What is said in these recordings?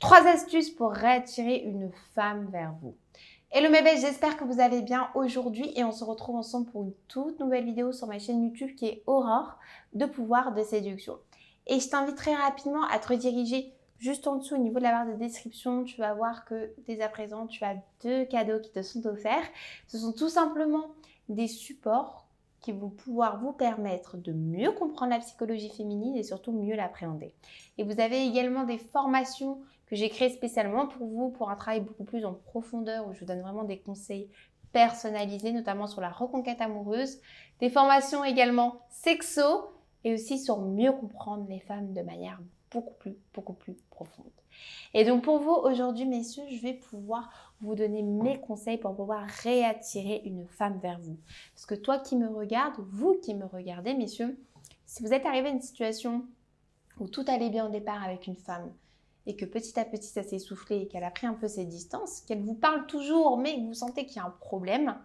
3 astuces pour réattirer une femme vers vous. Hello mes belles, j'espère que vous allez bien aujourd'hui et on se retrouve ensemble pour une toute nouvelle vidéo sur ma chaîne YouTube qui est Aurore de pouvoir de séduction. Et je t'invite très rapidement à te rediriger juste en dessous au niveau de la barre de description. Tu vas voir que dès à présent, tu as 2 cadeaux qui te sont offerts. Ce sont tout simplement des supports qui vont pouvoir vous permettre de mieux comprendre la psychologie féminine et surtout mieux l'appréhender. Et vous avez également des formations que j'ai créées spécialement pour vous, pour un travail beaucoup plus en profondeur, où je vous donne vraiment des conseils personnalisés, notamment sur la reconquête amoureuse, des formations également sexo, et aussi sur mieux comprendre les femmes de manière beaucoup plus profonde. Et donc pour vous, aujourd'hui, messieurs, je vais pouvoir vous donner mes conseils pour pouvoir réattirer une femme vers vous. Parce que toi qui me regardes, vous qui me regardez, messieurs, si vous êtes arrivé à une situation où tout allait bien au départ avec une femme et que petit à petit ça s'est essoufflé et qu'elle a pris un peu ses distances, qu'elle vous parle toujours mais que vous sentez qu'il y a un problème,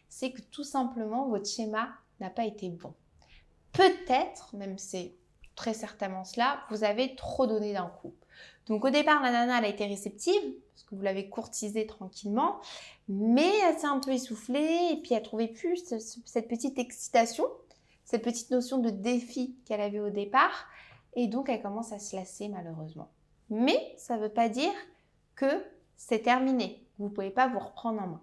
c'est que tout simplement votre schéma n'a pas été bon. Peut-être, même c'est très certainement cela, vous avez trop donné d'un coup. Donc au départ, la nana, elle a été réceptive, parce que vous l'avez courtisée tranquillement, mais elle s'est un peu essoufflée, et puis elle ne trouvait plus cette petite excitation, cette petite notion de défi qu'elle avait au départ, et donc elle commence à se lasser malheureusement. Mais ça ne veut pas dire que c'est terminé, vous ne pouvez pas vous reprendre en main.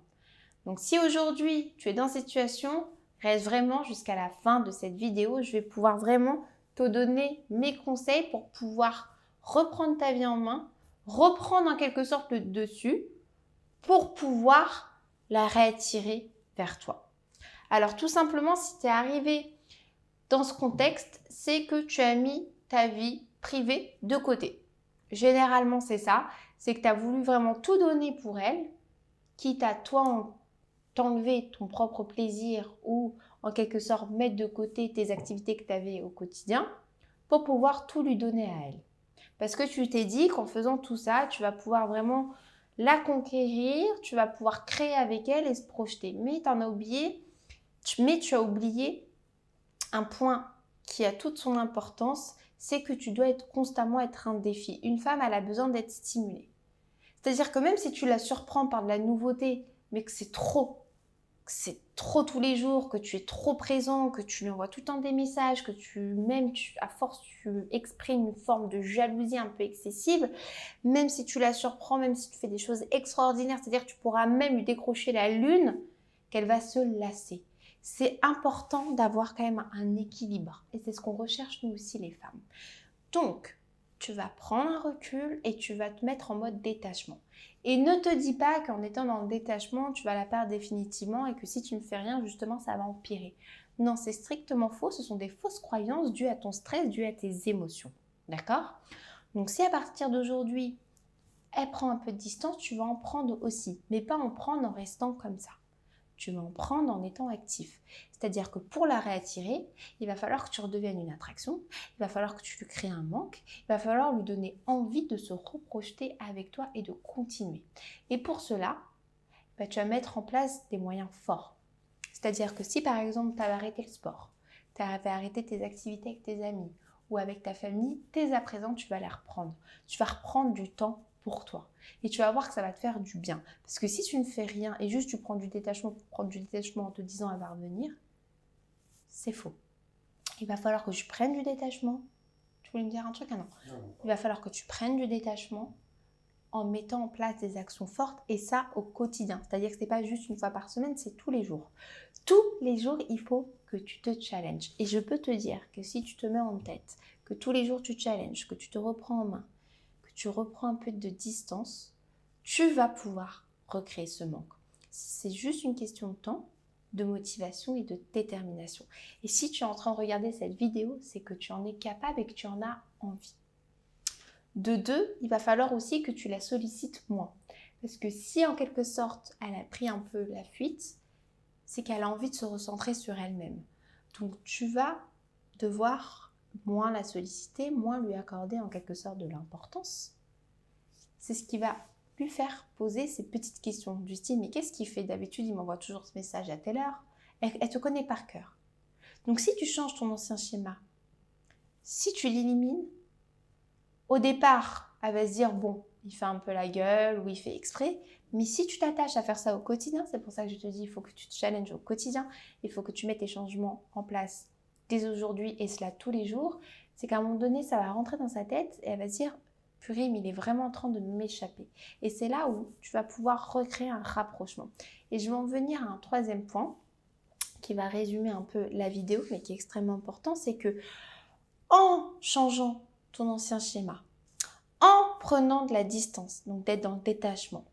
Donc si aujourd'hui tu es dans cette situation, reste vraiment jusqu'à la fin de cette vidéo, je vais pouvoir vraiment te donner mes conseils pour pouvoir reprendre ta vie en main, reprendre en quelque sorte le dessus pour pouvoir la réattirer vers toi. Alors tout simplement, si tu es arrivé dans ce contexte, c'est que tu as mis ta vie privée de côté. Généralement, c'est ça, c'est que tu as voulu vraiment tout donner pour elle, quitte à toi t'enlever ton propre plaisir ou en quelque sorte mettre de côté tes activités que tu avais au quotidien pour pouvoir tout lui donner à elle. Parce que tu t'es dit qu'en faisant tout ça, tu vas pouvoir vraiment la conquérir, tu vas pouvoir créer avec elle et se projeter. Mais tu as oublié un point qui a toute son importance, c'est que tu dois constamment être un défi. Une femme, elle a besoin d'être stimulée. C'est-à-dire que même si tu la surprends par de la nouveauté, mais que c'est trop tous les jours, que tu es trop présent, que tu lui envoies tout le temps des messages, que à force, tu exprimes une forme de jalousie un peu excessive, même si tu la surprends, même si tu fais des choses extraordinaires, c'est-à-dire que tu pourras même lui décrocher la lune, qu'elle va se lasser. C'est important d'avoir quand même un équilibre. Et c'est ce qu'on recherche nous aussi les femmes. Donc, tu vas prendre un recul et tu vas te mettre en mode détachement. Et ne te dis pas qu'en étant dans le détachement, tu vas la perdre définitivement et que si tu ne fais rien, justement, ça va empirer. Non, c'est strictement faux. Ce sont des fausses croyances dues à ton stress, dues à tes émotions. D'accord ? Donc, si à partir d'aujourd'hui, elle prend un peu de distance, tu vas en prendre aussi. Mais pas en prendre en restant comme ça. Tu vas en prendre en étant actif. C'est-à-dire que pour la réattirer, il va falloir que tu redeviennes une attraction, il va falloir que tu lui crées un manque, il va falloir lui donner envie de se reprojeter avec toi et de continuer. Et pour cela, tu vas mettre en place des moyens forts. C'est-à-dire que si par exemple tu avais arrêté le sport, tu avais arrêté tes activités avec tes amis ou avec ta famille, dès à présent tu vas les reprendre. Tu vas reprendre du temps pour toi. Et tu vas voir que ça va te faire du bien. Parce que si tu ne fais rien et juste tu prends du détachement pour prendre du détachement en te disant elle va revenir, c'est faux. Il va falloir que tu prennes du détachement. Tu voulais me dire un truc? Ah non. Il va falloir que tu prennes du détachement en mettant en place des actions fortes et ça au quotidien. C'est-à-dire que ce n'est pas juste une fois par semaine, c'est tous les jours. Tous les jours, il faut que tu te challenges. Et je peux te dire que si tu te mets en tête, que tous les jours tu te challenges, que tu te reprends en main, tu reprends un peu de distance, tu vas pouvoir recréer ce manque. C'est juste une question de temps, de motivation et de détermination. Et si tu es en train de regarder cette vidéo, c'est que tu en es capable et que tu en as envie. De deux, il va falloir aussi que tu la sollicites moins. Parce que si en quelque sorte, elle a pris un peu la fuite, c'est qu'elle a envie de se recentrer sur elle-même. Donc tu vas devoir moins la solliciter, moins lui accorder en quelque sorte de l'importance. C'est ce qui va lui faire poser ces petites questions du style « mais qu'est-ce qu'il fait d'habitude? Il m'envoie toujours ce message à telle heure. » Elle te connaît par cœur. Donc si tu changes ton ancien schéma, si tu l'élimines, au départ, elle va se dire « bon, il fait un peu la gueule ou il fait exprès. Mais si tu t'attaches à faire ça au quotidien, c'est pour ça que je te dis, il faut que tu te challenges au quotidien, il faut que tu mettes tes changements en place dès aujourd'hui et cela tous les jours, c'est qu'à un moment donné, ça va rentrer dans sa tête et elle va se dire, purée, mais il est vraiment en train de m'échapper. Et c'est là où tu vas pouvoir recréer un rapprochement. Et je vais en venir à un troisième point qui va résumer un peu la vidéo, mais qui est extrêmement important, c'est que en changeant ton ancien schéma, en prenant de la distance, donc d'être dans le détachement,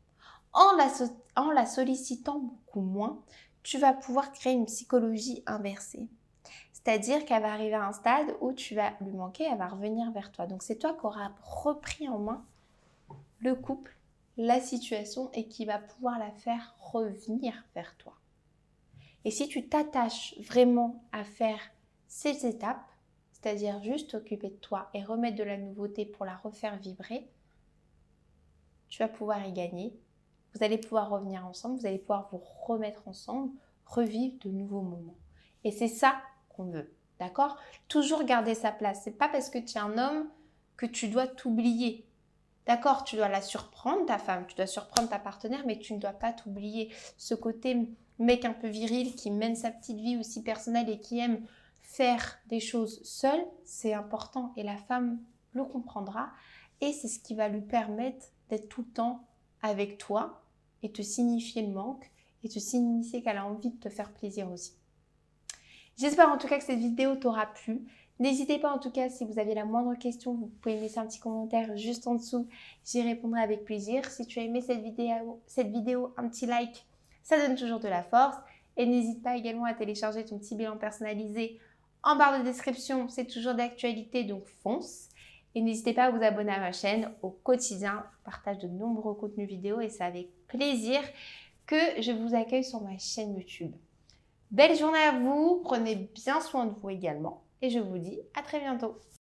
en la sollicitant beaucoup moins, tu vas pouvoir créer une psychologie inversée. C'est-à-dire qu'elle va arriver à un stade où tu vas lui manquer, elle va revenir vers toi. Donc c'est toi qui auras repris en main le couple, la situation et qui va pouvoir la faire revenir vers toi. Et si tu t'attaches vraiment à faire ces étapes, c'est-à-dire juste t'occuper de toi et remettre de la nouveauté pour la refaire vibrer, tu vas pouvoir y gagner. Vous allez pouvoir revenir ensemble, vous allez pouvoir vous remettre ensemble, revivre de nouveaux moments. Et c'est ça qu'on veut, d'accord? Toujours garder sa place. C'est pas parce que tu es un homme que tu dois t'oublier. D'accord, tu dois la surprendre, ta femme, tu dois surprendre ta partenaire, mais tu ne dois pas t'oublier. Ce côté mec un peu viril qui mène sa petite vie aussi personnelle et qui aime faire des choses seul, c'est important et la femme le comprendra et c'est ce qui va lui permettre d'être tout le temps avec toi et te signifier le manque et te signifier qu'elle a envie de te faire plaisir aussi. J'espère en tout cas que cette vidéo t'aura plu. N'hésitez pas en tout cas, si vous avez la moindre question, vous pouvez me laisser un petit commentaire juste en dessous. J'y répondrai avec plaisir. Si tu as aimé cette vidéo, un petit like, ça donne toujours de la force. Et n'hésite pas également à télécharger ton petit bilan personnalisé en barre de description. C'est toujours d'actualité, donc fonce. Et n'hésitez pas à vous abonner à ma chaîne au quotidien. Je partage de nombreux contenus vidéo et c'est avec plaisir que je vous accueille sur ma chaîne YouTube. Belle journée à vous, prenez bien soin de vous également et je vous dis à très bientôt.